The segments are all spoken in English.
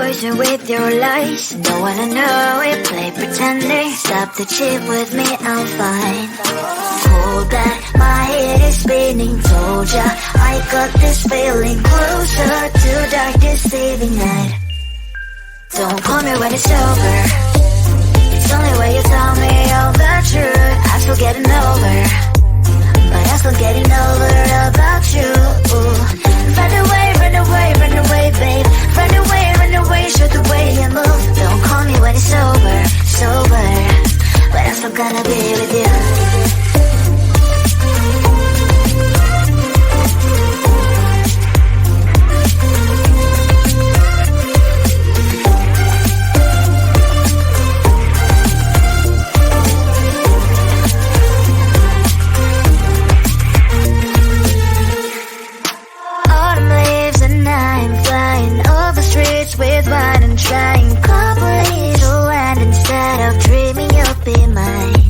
poison with your lies. Don't wanna know it, play pretending. Stop the cheat with me, I'm fine. Hold that, my head is spinning. Told ya, I got this feeling. Closer to dark deceiving night. Don't call me when it's over. It's only when you tell me all the truth. I'm still getting over, but I'm still getting over about you. Run away, run away, run away, babe. Run away, show the way you move. Don't call me when it's over, sober, but I'm still gonna be with you. With wine and trying coffee to land instead of dreaming you'll be mine.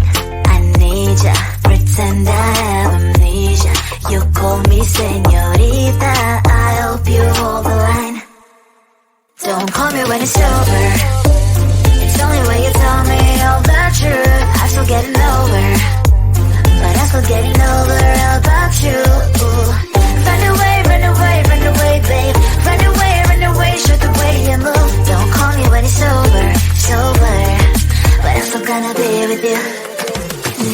I need ya, pretend I have amnesia. You call me señorita, I hope you hold the line. Don't call me when it's over. It's only when you tell me all the truth. I'm still getting over, but I'm still getting over about you. Run away, run away, run away, babe. Run away, show the way you move. Don't call me when it's over, sober, but I'm still gonna be with you.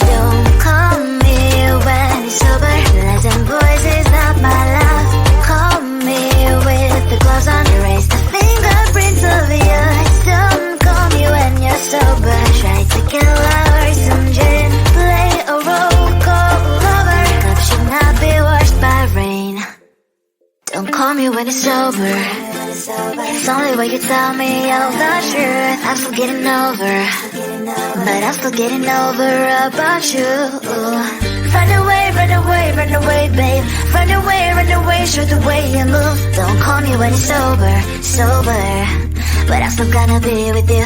Don't call me when it's over. Lies and voices, not my love. Call me with the gloves on. Erase the fingerprints of yours. Don't call me when you're sober. Try to kill hours, some gin. Play a role, call lover. Love should not be washed by rain. Don't call me when it's over. It's only when you tell me all the truth. I'm still getting over, but I'm still getting over about you. Run away, run away, run away, babe. Run away, show the way you move. Don't call me when it's over, sober, but I'm still gonna be with you.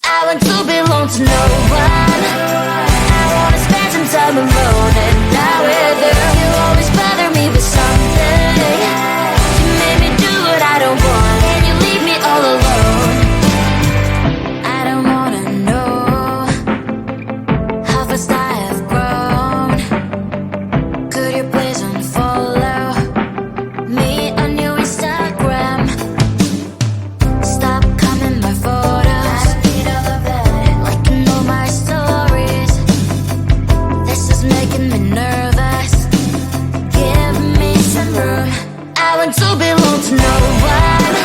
I want to belong to no one. I wanna spend some time alone and not with you. You always bother me with something. You made me do what I don't want, and you leave me all alone. I don't wanna know how fast I have grown. Could you please unfollow me on your Instagram? Stop commenting my photos. I need all of that, liking all my stories. This is making me nervous. Give me some room. I want to belong to no one.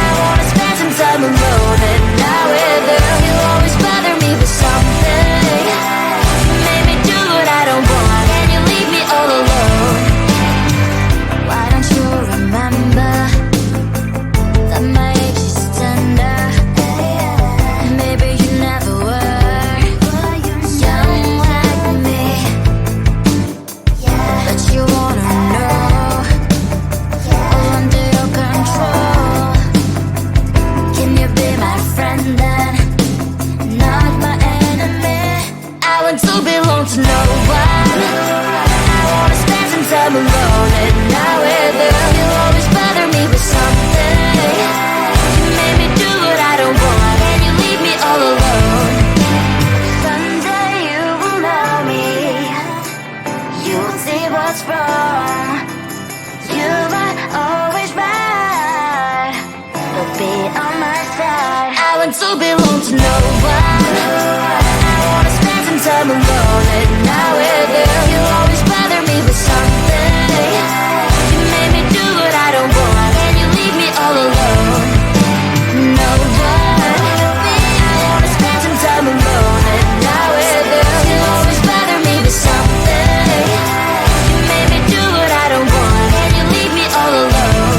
I wanna spend some time alone and not with you. You always bother me with something. You made me do what I don't want, and you leave me all alone. Why don't you remember that my age is tender? Maybe you never were young like me, but you wanna know all under your control. Can you be my friend then, not my enemy? I want to belong to no one. I wanna spend some time alone and not with you. You always bother me with something. You made me do what I don't want, and you leave me all alone. Someday you will know me. You'll see what's wrong. You are always right, but be on my side. I want to belong to no one. I wanna spend some time alone and not with you. You always bother me with something. You made me do what I don't want, and you leave me all alone. No one. I wanna spend some time alone and not with you. You always bother me with something. You made me do what I don't want, and you leave me all alone.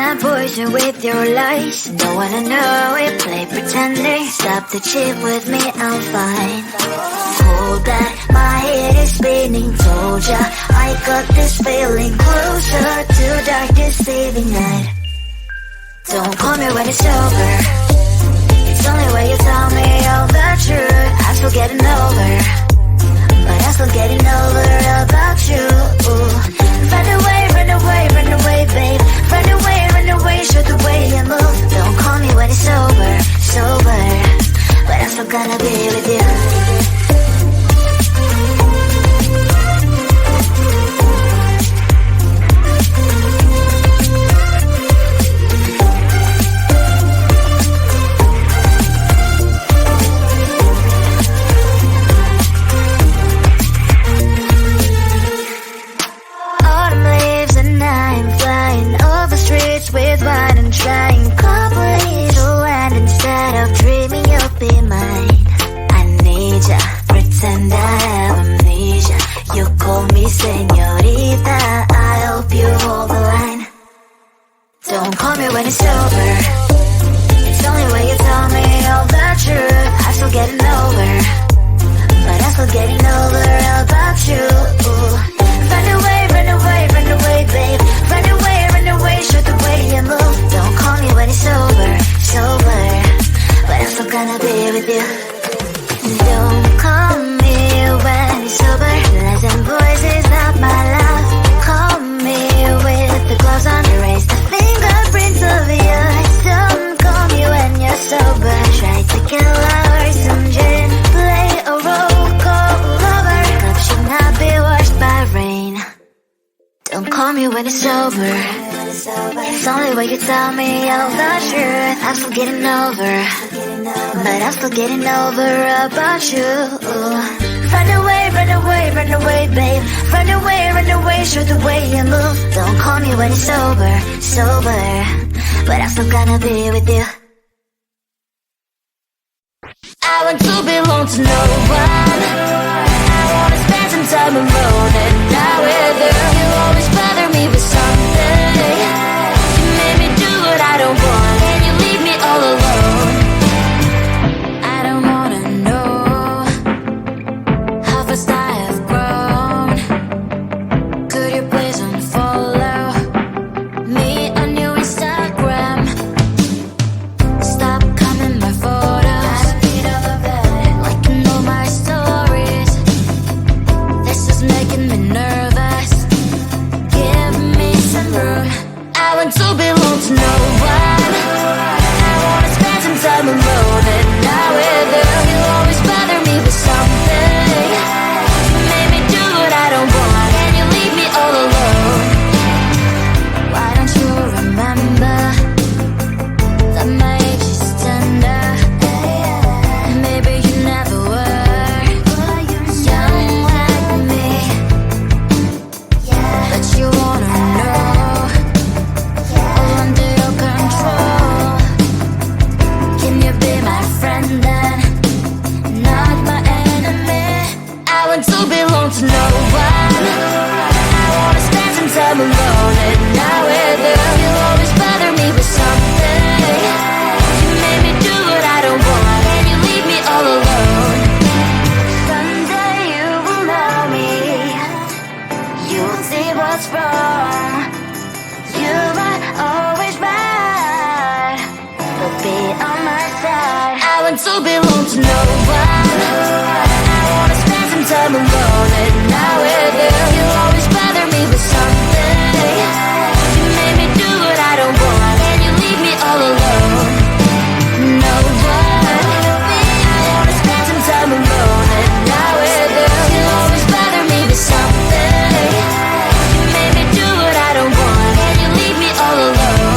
not poison with your lies. Don't wanna know it, play pretending. Stop the cheat with me, I'm fine. Hold back, my head is spinning. Told ya, I got this feeling. Closer to dark, deceiving night. Don't call me when it's over. It's only when you tell me all the truth. I'm still getting over, but I'm still getting over about you. Run away, run away, run away, babe. Run away, show the way you move. Don't call me when it's over, sober, but I'm still gonna be with you. With wine and trying complete land instead of dreaming you'll be mine. I need ya, pretend I have amnesia. You call me señorita, I hope you hold the line. Don't call me when it's over. It's only when you tell me all the truth. I'm still getting over, but I'm still getting over about you. Run away, run away, run away, babe. Run away, show the way you move. Don't call me when it's over, sober, but I'm still gonna be with you. Don't call me when it's over. Lies and voices, not my love. Call me with the gloves on. Erase the fingerprints of yours. Don't call me when you're sober. Try to kill hours, some gin. Play a role, call lover. Cup should not be washed by rain. Don't call me when it's over. It's only when you tell me all the truth. I'm still getting over, but I'm still getting over about you. Run away, run away, run away, babe. Run away, show the way you move. Don't call me when it's over, sober, but I'm still gonna be with you. I want to belong to no one. I wanna spend some time alone and die with you. You always bother me with something. You made me do what I don't want, and you leave me all alone. I don't wanna know how fast I have grown. Could you please unfollow me on your Instagram? Stop commenting my photos, liking all my stories. This is making me nervous. Give me some room. I want to belong to no one. I wanna spend some time alone and not with you. You always bother me with something. You made me do what I don't want, and you leave me all alone. Why don't you remember that my age is tender? Maybe you never were young like me, but you wanna know all under your control. Can you be my friend then, not my enemy? I want to belong to no one. I wanna spend some time alone and not with you. You always bother me with something. You made me do what I don't want, and you leave me all alone. Someday you will know me. You'll see what's wrong. You might always right, but be on my side. I want to belong to no one. I wanna spend some time alone and not with you. You always bother me with something. You made me do what I don't want, and you leave me all alone. No one. I wanna spend some time alone and not with you. You always bother me with something. You made me do what I don't want, and you leave me all alone.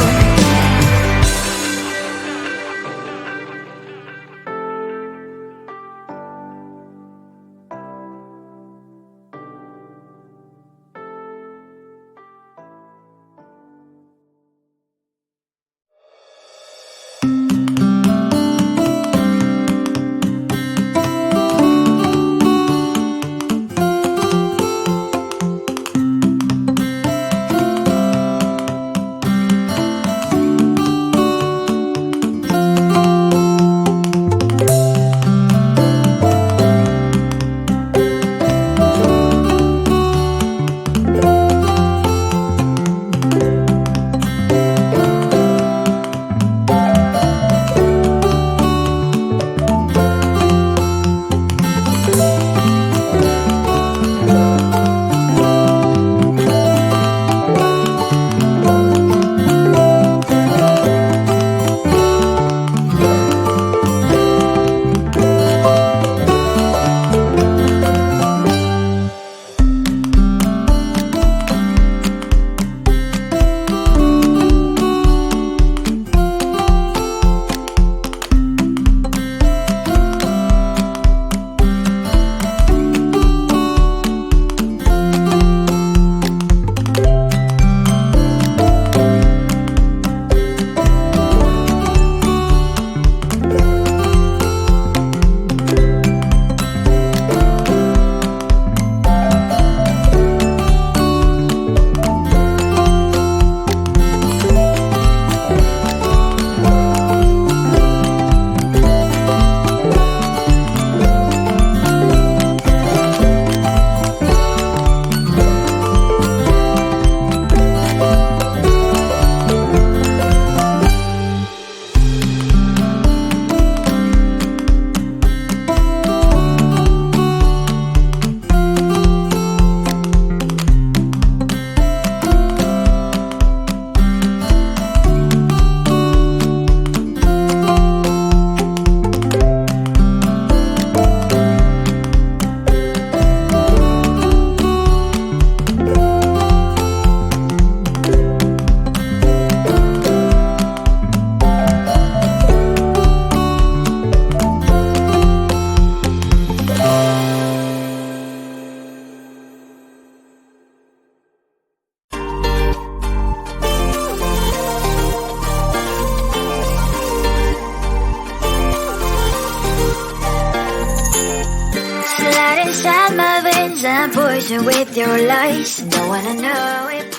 poison with your lies. Don't wanna know if